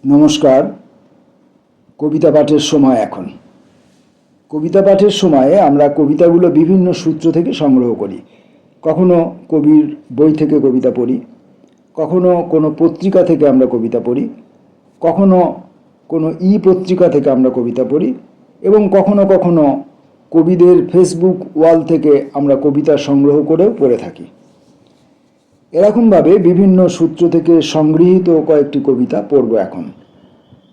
নমস্কার। কবিতা পাঠের সময় এখন। কবিতা পাঠের সময়ে আমরা কবিতাগুলো বিভিন্ন সূত্র থেকে সংগ্রহ করি। কখনো কবির বই থেকে কবিতা পড়ি, কখনো কোনো পত্রিকা থেকে আমরা কবিতা পড়ি, কখনো কোনো পত্রিকা থেকে আমরা কবিতা পড়ি এবং কখনো কখনো কবিদের ফেসবুক ওয়াল থেকে আমরা কবিতা সংগ্রহ করেও পড়ে থাকি। এরকমভাবে বিভিন্ন সূত্র থেকে সংগৃহীত কয়েকটি কবিতা পড়ব এখন।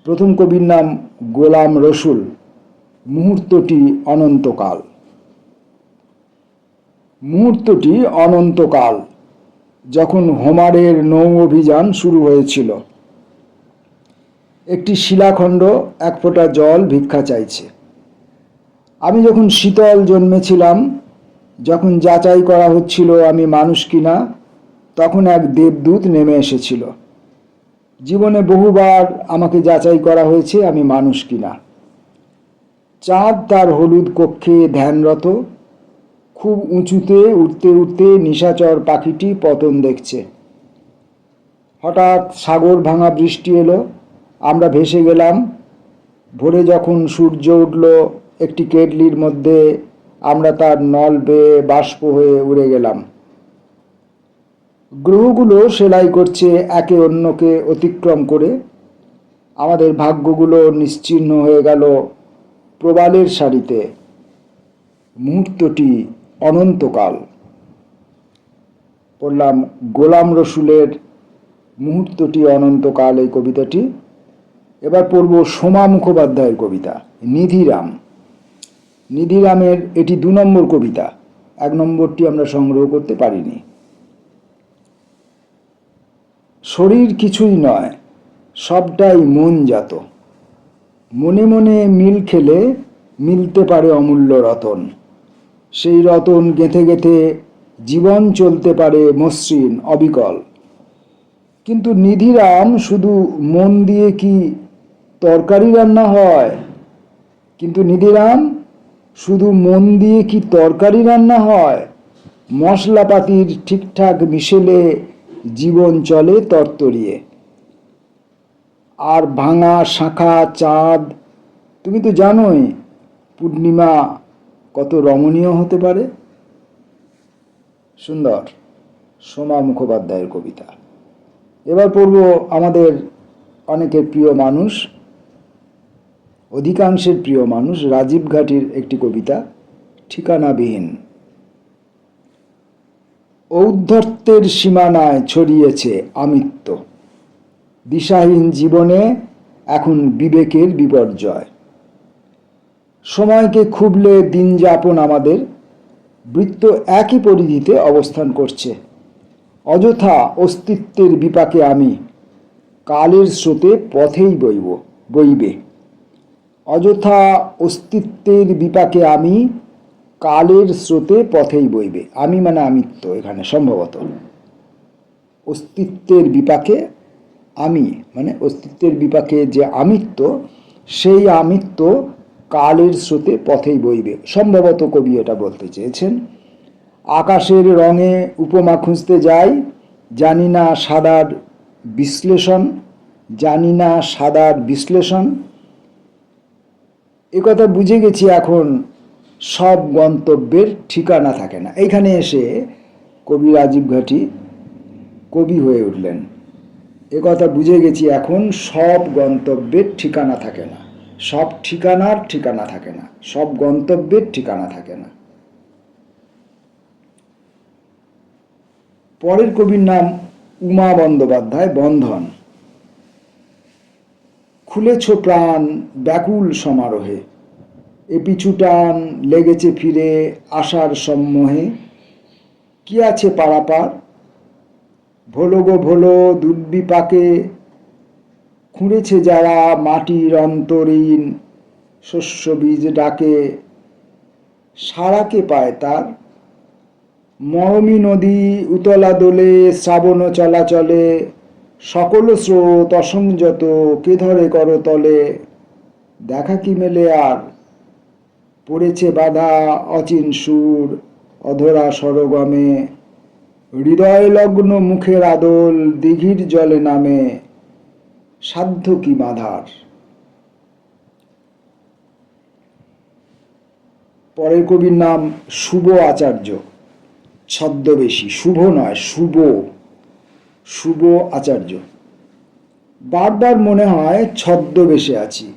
প্রথম কবির নাম গোলাম রসুল, মুহূর্তটি অনন্তকাল। মুহূর্তটি অনন্তকাল, যখন হোমারের নৌ অভিযান শুরু হয়েছিল। একটি শিলাখণ্ড এক ফোঁটা জল ভিক্ষা চাইছে। আমি যখন শীতল জন্মেছিলাম, যখন যাচাই করা হচ্ছিল আমি মানুষ কিনা, তখন এক দেবদূত নেমে এসেছিল। জীবনে বহুবার আমাকে যাচাই করা হয়েছে আমি মানুষ কিনা। চাঁদ তার হলুদ কক্ষে ধ্যানরত, খুব উঁচুতে উঠতে উঠতে নিশাচর পাখিটি পতন দেখছে। হঠাৎ সাগর ভাঙা বৃষ্টি এলো, আমরা ভেসে গেলাম। ভোরে যখন সূর্য উঠল একটি কেটলির মধ্যে, আমরা তার নল বেয়ে বাষ্প হয়ে উড়ে গেলাম। গ্রহগুলো সেলাই করছে একে অন্যকে অতিক্রম করে। আমাদের ভাগ্যগুলো নিশ্চিহ্ন হয়ে গেল প্রবালের সারিতে। মুহূর্তটি অনন্তকাল। পড়লাম গোলাম রসুলের মুহূর্তটি অনন্তকাল এই কবিতাটি। এবার পড়ব সোমা মুখোপাধ্যায়ের কবিতা নিধিরাম। নিধিরামের এটি ২ নম্বর কবিতা, ১ নম্বরটি আমরা সংগ্রহ করতে পারিনি। শরীর কিছুই নয়, সবটাই মনজাত। মনে মনে মিল খেলে মিলতে পারে অমূল্য রতন। সেই রতন গেঁথে গেঁথে জীবন চলতে পারে মসৃণ অবিকল। কিন্তু নিধিরাম শুধু মন দিয়ে কি তরকারি রান্না হয়? কিন্তু নিধিরাম শুধু মন দিয়ে কি তরকারি রান্না হয়? মশলাপাতির ঠিকঠাক মিশেলে জীবন চলে তরতরিয়ে। আর ভাঙা শাঁখা চাঁদ, তুমি তো জানোই পূর্ণিমা কত রমণীয় হতে পারে। সুন্দর, সোমা মুখোপাধ্যায়ের কবিতা। এবার পড়ব আমাদের অনেকের প্রিয় মানুষ, অধিকাংশের প্রিয় মানুষ রাজীব ঘাটির একটি কবিতা ঠিকানাবিহীন। ঔদ্ধত্যের সীমানায় ছড়িয়েছে আমিত্ব। দিশাহীন জীবনে এখন বিবেকের বিপর্যয়। সময়কে খুবলে দিন যাপন আমাদের, বৃত্ত একই পরিধিতে অবস্থান করছে। অযথা অস্তিত্বের বিপাকে আমি, কালের স্রোতে পথেই বইবে। অযথা অস্তিত্বের বিপাকে আমি, কালের স্রোতে পথেই বইবে। আমি মানে আমিত্ব এখানে সম্ভবত। অস্তিত্বের বিপাকে আমি মানে অস্তিত্বের বিপাকে যে আমিত্ব, সেই আমিত্ব কালের স্রোতে পথেই বইবে। সম্ভবত কবি এটা বলতে চেয়েছেন। আকাশের রঙে উপমা খুঁজতে যাই, জানি না সাদার বিশ্লেষণ, জানি না সাদার বিশ্লেষণ। একথা বুঝে গেছি এখন সব গন্তব্যের ঠিকানা থাকে না। এইখানে এসে কবি রাজীব ঘাটি কবি হয়ে উঠলেন। একথা বুঝে গেছি এখন সব গন্তব্যের ঠিকানা থাকে না, সব ঠিকানার ঠিকানা থাকে না, সব গন্তব্যের ঠিকানা থাকে না। পরের কবির নাম উমা বন্দ্যোপাধ্যায়, বন্ধন। খুলেছ প্রাণ ব্যাকুল সমারোহে, এ পিছু টান লেগেছে ফিরে আশার সম্মোহে। কি আছে পারাপার? ভোলো গো ভোলো দুর্বিপাকে, খুঁড়েছে যারা মাটির অন্তরীণ, শস্য বীজ ডাকে সারাকে পায় তার। মরমী নদী উতলা দোলে, শ্রাবণ চলাচলে, সকল স্রোত অসংযত, কে ধরে করতলে। দেখা কি মেলে আর? পড়েছে বাধা অচিন সুর, অধরা সরগমে। হৃদয় লগ্ন মুখের আদল দিঘির জলে নামে। সাধ্য কি মাধার। পরের কবির নাম শুভ আচার্য, ছদ্মবেশী, শুভ নয় শুভ, শুভ আচার্য। বারবার মনে হয় ছদ্মবেশে আছি,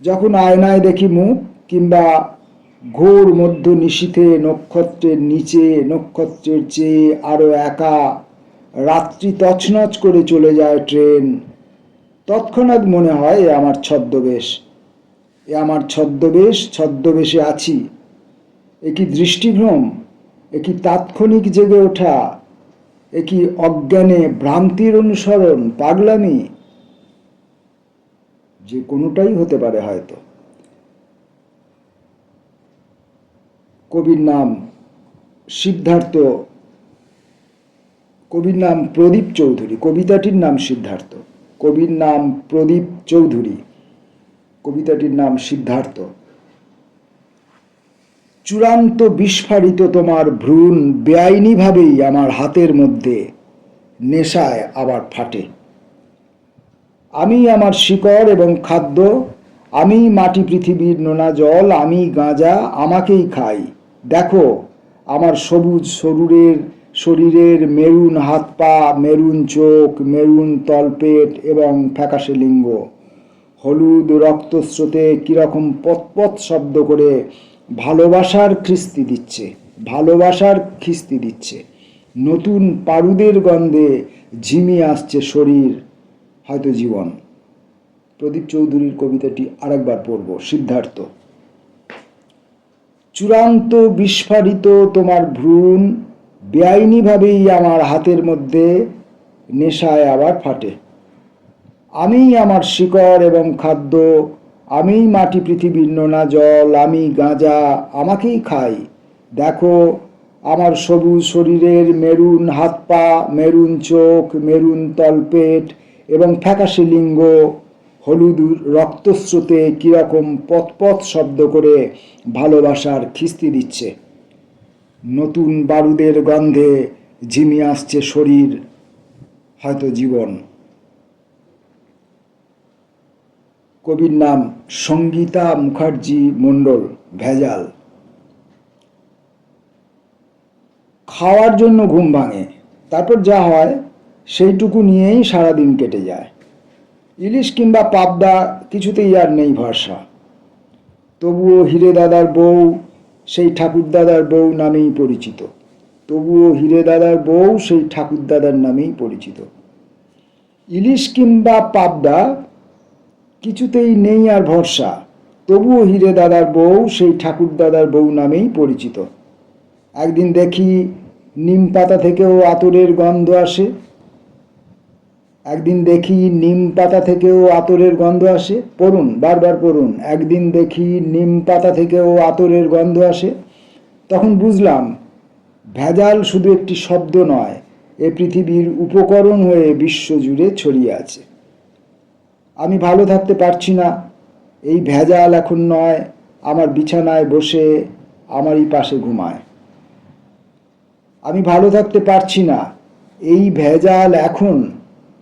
যখন আয়নায় দেখি মুখ, কিংবা ঘোর মধ্য নিশীথে নক্ষত্রের নিচে, নক্ষত্রের চেয়ে আরো একা রাত্রি তছনছ করে চলে যায় ট্রেন, তৎক্ষণাৎ মনে হয় এ আমার ছদ্মবেশ, এ আমার ছদ্মবেশ, ছদ্মবেশে আছি। এ কি দৃষ্টিভ্রম, এ কি তাৎক্ষণিক জেগে ওঠা, এ কি অজ্ঞানে ভ্রান্তির অনুসরণ, পাগলামি? যে কোনোটাই হতে পারে হয়তো। কবির নাম সিদ্ধার্থ, কবির নাম প্রদীপ চৌধুরী, কবিতাটির নাম সিদ্ধার্থ। কবির নাম প্রদীপ চৌধুরী, কবিতাটির নাম সিদ্ধার্থ। চূড়ান্ত বিস্ফারিত তোমার ভ্রূণ বেআইনিভাবেই আমার হাতের মধ্যে নেশায় আবার ফাটে। আমি আমার শিকড় এবং খাদ্য, আমি মাটি পৃথিবীর নোনা জল, আমি গাঁজা, আমাকেই খাই। দেখো আমার সবুজ শরীরের মেরুন হাত পা, মেরুন চোখ, মেরুন তলপেট এবং ফ্যাকাশে লিঙ্গ। হলুদ রক্তস্রোতে কীরকম পতপত শব্দ করে ভালোবাসার খিস্তি দিচ্ছে, ভালোবাসার খিস্তি দিচ্ছে। নতুন পারুদের গন্ধে ঝিমিয়ে আসছে শরীর, হয়তো জীবন। প্রদীপ চৌধুরীর কবিতাটি আরেকবার পড়ব। সিদ্ধার্থ। চূড়ান্ত বিস্ফারিত তোমার ভ্রূণ বেআইনিভাবেই আমার হাতের মধ্যে নেশায় আবার ফাটে। আমি আমার শিকড় এবং খাদ্য, আমি মাটি পৃথিবীর নোনা জল, আমি গাঁজা, আমাকেই খাই। দেখো আমার সবুজ শরীরের মেরুন হাত পা, মেরুন চোখ, মেরুন তলপেট এবং ফ্যাকাশে লিঙ্গ। হলুদ রক্তস্রোতে কীরকম পতপত শব্দ করে ভালোবাসার খিস্তি দিচ্ছে। নতুন বারুদের গন্ধে ঝিমিয়ে আসছে শরীর, হয়তো জীবন। কবির নাম সঙ্গীতা মুখার্জি মণ্ডল, ভেজাল। খাওয়ার জন্য ঘুম ভাঙে, তারপর যা হয় সেইটুকু নিয়েই সারাদিন কেটে যায়। ইলিশ কিংবা পাবদা কিছুতেই আর নেই ভরসা। তবুও হিরে দাদার বউ সেই ঠাকুরদাদার বউ নামেই পরিচিত, তবুও হিরে দাদার বউ সেই ঠাকুরদাদার নামেই পরিচিত। ইলিশ কিংবা পাবদা কিছুতেই নেই আর ভরসা, তবুও হিরে দাদার বউ সেই ঠাকুরদাদার বউ নামেই পরিচিত। একদিন দেখি নিম পাতা থেকেও আতরের গন্ধ আসে, একদিন দেখি নিম পাতা থেকেও আতরের গন্ধ আসে। পড়ুন, বারবার পড়ুন। একদিন দেখি নিম পাতা থেকেও আতরের গন্ধ আসে। তখন বুঝলাম ভেজাল শুধু একটি শব্দ নয়, এ পৃথিবীর উপকরণ হয়ে বিশ্বজুড়ে ছড়িয়ে আছে। আমি ভালো থাকতে পারছি না, এই ভেজাল এখন নয় আমার বিছানায় বসে আমারই পাশে ঘুমায়। আমি ভালো থাকতে পারছি না, এই ভেজাল এখন,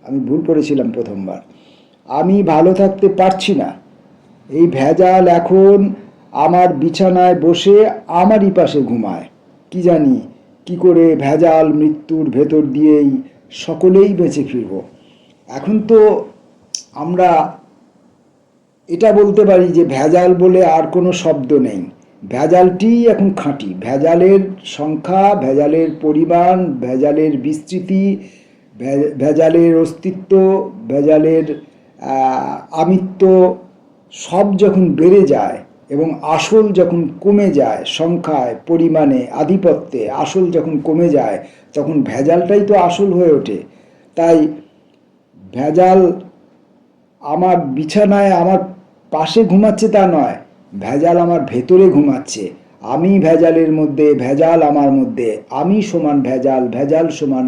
আমি ভুল পড়েছিলাম প্রথমবার। আমি ভালো থাকতে পারছি না, এই ভেজাল এখন আমার বিছানায় বসে আমারই পাশে ঘুমায়। কি জানি কি করে ভেজাল মৃত্যুর ভেতর দিয়েই সকলেই বেঁচে ফিরব। এখন তো আমরা এটা বলতে পারি যে ভেজাল বলে আর কোনো শব্দ নেই, ভেজালটিই এখন খাঁটি। ভেজালের সংখ্যা, ভেজালের পরিমাণ, ভেজালের বিস্তৃতি, ভেজালের অস্তিত্ব, ভেজালের আমিত্ব সব যখন বেড়ে যায় এবং আসল যখন কমে যায়, সংখ্যায়, পরিমাণে, আধিপত্যে আসল যখন কমে যায়, তখন ভেজালটাই তো আসল হয়ে ওঠে। তাই ভেজাল আমার বিছানায় আমার পাশে ঘুমাচ্ছে তা নয়, ভেজাল আমার ভেতরে ঘুমাচ্ছে। আমি ভেজালের মধ্যে, ভেজাল আমার মধ্যে, আমি সমান ভেজাল, ভেজাল সমান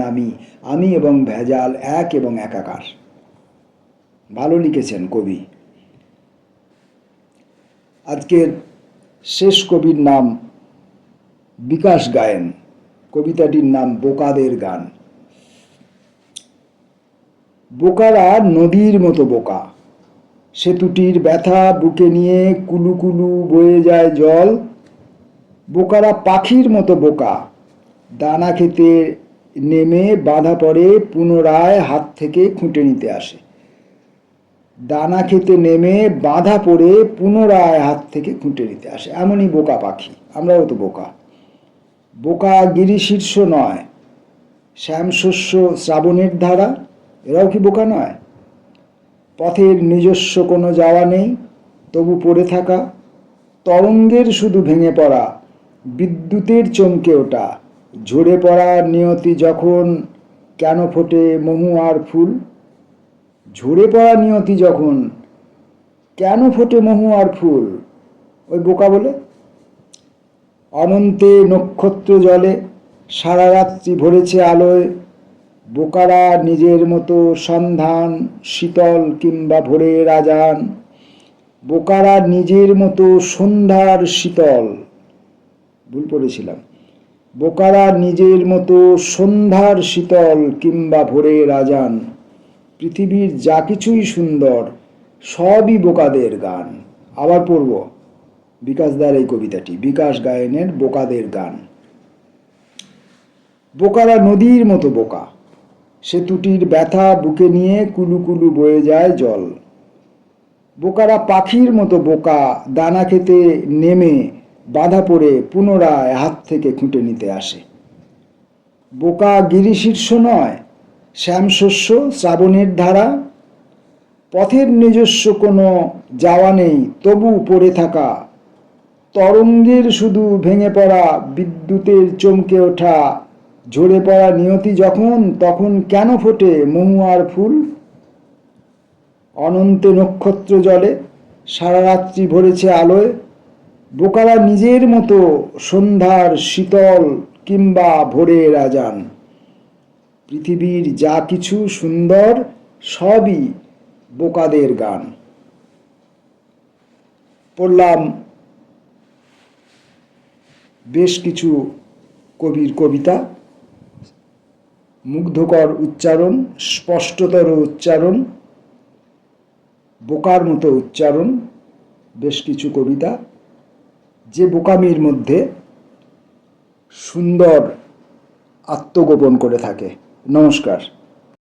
আমি এবং ভেজাল এক এবং একাকার। ভালো লিখেছেন কবি। আজকের শেষ কবির নাম বিকাশ গায়েন, কবিতাটির নাম বোকাদের গান। বোকারা নদীর মতো বোকা, সেতুটির ব্যথা বুকে নিয়ে কুলু কুলু বয়ে যায় জল। বোকারা পাখির মতো বোকা, দানা খেতে নেমে বাঁধা পড়ে পুনরায় হাত থেকে খুঁটে নিতে আসে। দানা খেতে নেমে বাঁধা পড়ে পুনরায় হাত থেকে খুঁটে নিতে আসে। এমনই বোকা পাখি, আমরাও তো বোকা। বোকা গিরিশীর্ষ নয়, শ্যামশস্য শ্রাবণের ধারা, এরাও কি বোকা নয়? পথের নিজস্ব কোনো যাওয়া নেই, তবু পড়ে থাকা, তরঙ্গের শুধু ভেঙে পড়া, বিদ্যুতের চমকে ওঠা, ঝরে পড়া নিয়তি যখন কেন ফোটে মহুয়ার ফুল। ঝরে পড়া নিয়তি যখন কেন ফোটে মহুয়ার ফুল, ওই বোকা বলে। অনন্তে নক্ষত্র জলে সারা রাত্রি ভরেছে আলোয়, বোকারা নিজের মতো সন্ধান শীতল কিংবা ভোরের আজান। বোকারা নিজের মতো সন্ধ্যার শীতল, ভুল পড়েছিলাম, বোকারা নিজের মতো সন্ধ্যার শীতল কিংবা ভোরের আজান। পৃথিবীর যা কিছুই সুন্দর সবই বোকাদের গান। আবার পড়ব বিকাশদার এই কবিতাটি, বিকাশ গায়েনের বোকাদের গান। বোকারা নদীর মতো বোকা, সেতুটির ব্যথা বুকে নিয়ে কুলু কুলু বয়ে যায় জল। বোকারা পাখির মতো বোকা, দানা খেতে নেমে বাঁধা পড়ে পুনরায় হাত থেকে খুঁটে নিতে আসে। বোকা গিরিশীর্ষ নয়, শ্যামশস্য শ্রাবণের ধারা, পথের নিজস্ব কোনো যাওয়া নেই, তবু পড়ে থাকা, তরঙ্গের শুধু ভেঙে পড়া, বিদ্যুতের চমকে ওঠা, ঝরে পড়া নিয়তি যখন তখন কেন ফোটে মহুয়ার ফুল। অনন্তে নক্ষত্র জলে সারা রাত্রি ভরেছে আলোয়, বোকারা নিজের মতো সন্ধ্যার শীতল কিংবা ভোরের আজান। পৃথিবীর যা কিছু সুন্দর সবই বোকাদের গান। পড়লাম বেশ কিছু কবির কবিতা, মুগ্ধকর উচ্চারণ, স্পষ্টতর উচ্চারণ, বোকার মতো উচ্চারণ, বেশ কিছু কবিতা যে বোকামির মধ্যে সুন্দর আত্মগোপন করে থাকে। নমস্কার।